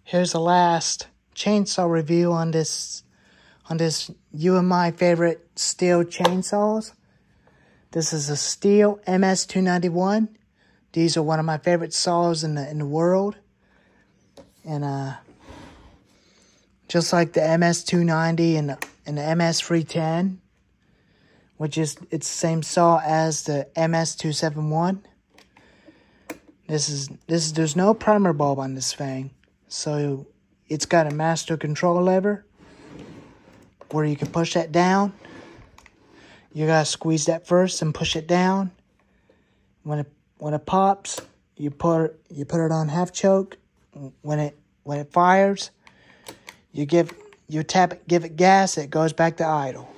Here's the last chainsaw review on this UMI favorite Stihl chainsaws. This is a Stihl MS291. These are one of my favorite saws in the world. And just like the MS290 and the MS310, which is it's the same saw as the MS271. There's no primer bulb on this thing. So it's got a master control lever where you can push that down. You gotta squeeze that first and push it down. When it pops, you put it on half choke. When it fires, you tap it, give it gas, it goes back to idle.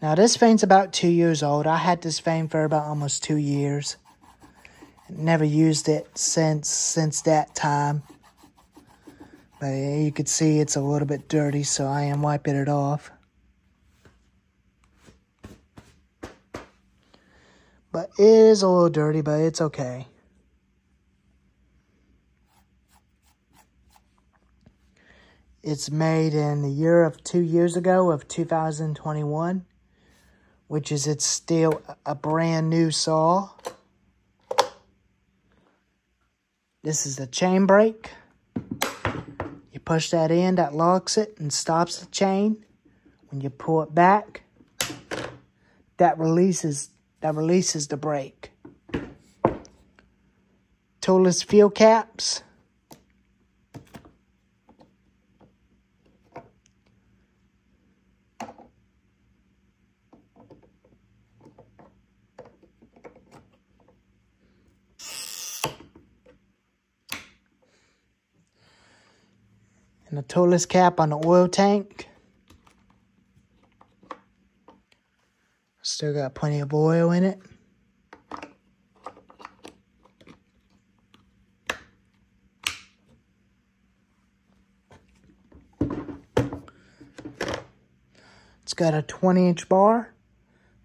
Now this thing's about 2 years old. I had this thing for about almost 2 years. Never used it since that time. But you can see it's a little bit dirty, so I am wiping it off. But it is a little dirty, but it's okay. It's made in the year of 2 years ago of 2021, which is it's still a brand new saw. This is the chain brake. You push that in, that locks it and stops the chain. When you pull it back, that releases the brake. Toolless fuel caps. And a toolless cap on the oil tank. Still got plenty of oil in it. It's got a 20-inch bar,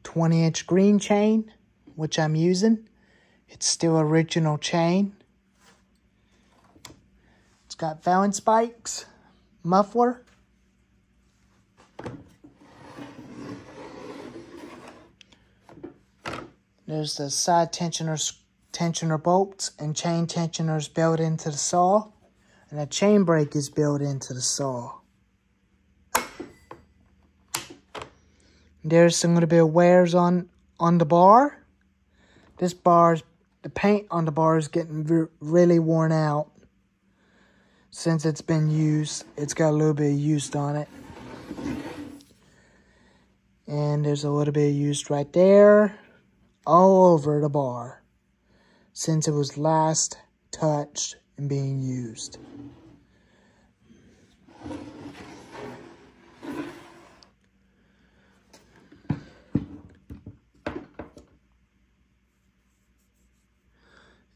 20-inch green chain, which I'm using. It's still original chain. It's got Fallon spikes. Muffler. There's the side tensioner bolts and chain tensioners built into the saw. And a chain brake is built into the saw. There's some little bit of wears on the bar. The paint on the bar is getting really worn out. Since it's been used, it's got a little bit of used on it. And there's a little bit of used right there, all over the bar, since it was last touched and being used.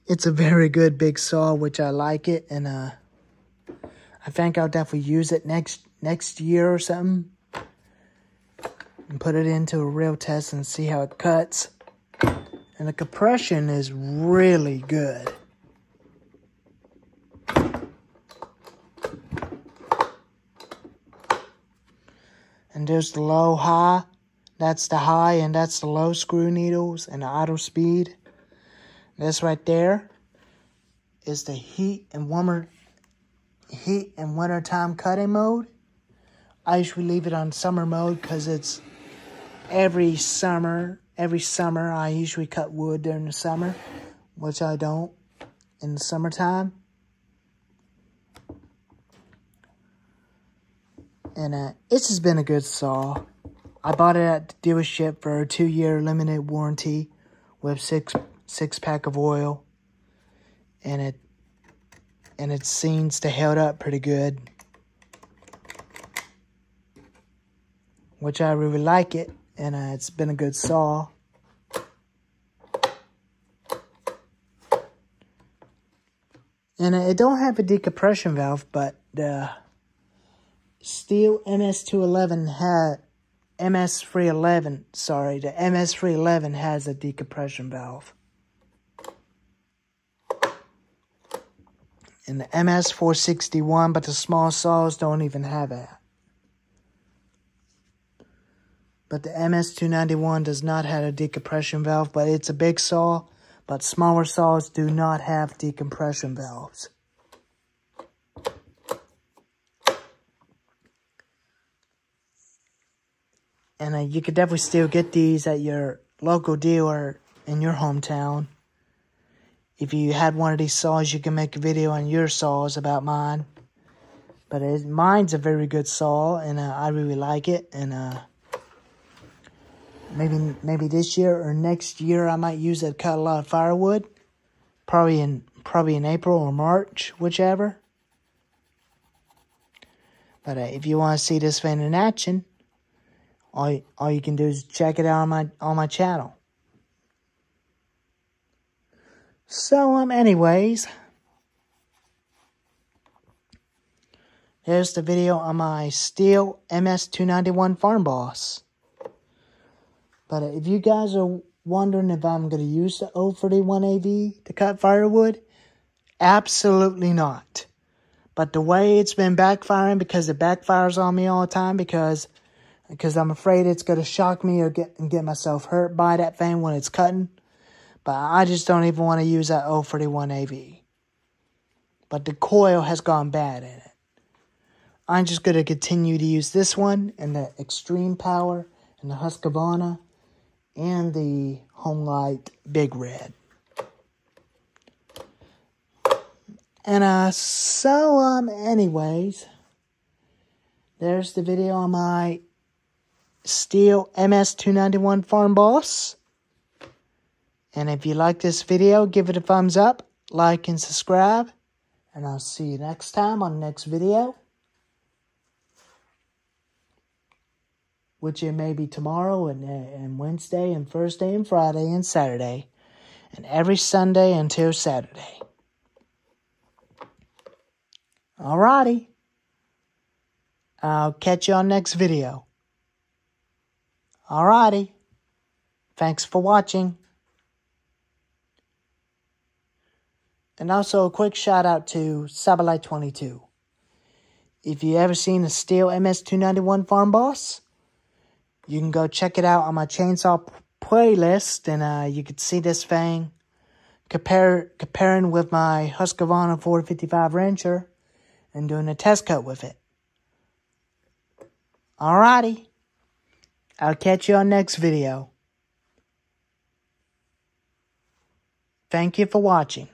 It's a very good big saw, which I like it, and I think I'll definitely use it next year or something. And put it into a real test and see how it cuts. And the compression is really good. And there's the low high. That's the high and that's the low screw needles and the idle speed. This right there is the heat and wintertime cutting mode. I usually leave it on summer mode because it's every summer I usually cut wood during the summer, which I don't in the summertime. And this has been a good saw. I bought it at the dealership for a 2-year limited warranty with six pack of oil, and it seems to held up pretty good, which I really like it, and it's been a good saw. And it don't have a decompression valve, but the Stihl MS311 has a decompression valve. and the MS461, but the small saws don't even have that. But the MS291 does not have a decompression valve, but it's a big saw, but smaller saws do not have decompression valves. And you could definitely still get these at your local dealer in your hometown. If you had one of these saws, you can make a video on your saws about mine. But mine's a very good saw, and I really like it. And maybe this year or next year, I might use it to cut a lot of firewood. Probably in April or March, whichever. But if you want to see this thing in action, all you can do is check it out on my channel. So anyways, here's the video on my stihl MS291 Farm Boss. But if you guys are wondering if I'm going to use the 031AV to cut firewood, absolutely not. But the way it's been backfiring, because it backfires on me all the time, because I'm afraid it's going to shock me or get myself hurt by that thing when it's cutting. But I just don't even want to use that 031AV. But the coil has gone bad in it. I'm just going to continue to use this one and the Extreme Power and the Husqvarna and the Homelight Big Red. And anyways, there's the video on my stihl MS291 Farm Boss. And if you like this video, give it a thumbs up, like, and subscribe. And I'll see you next time on the next video, which it may be tomorrow and Wednesday and Thursday and Friday and Saturday. And every Sunday until Saturday. Alrighty. I'll catch you on next video. Alrighty. Thanks for watching. And also a quick shout out to Sabalite22. If you ever seen a stihl MS291 Farm Boss, you can go check it out on my chainsaw playlist, and you can see this thing comparing with my Husqvarna 455 Rancher and doing a test cut with it. Alrighty. I'll catch you on next video. Thank you for watching.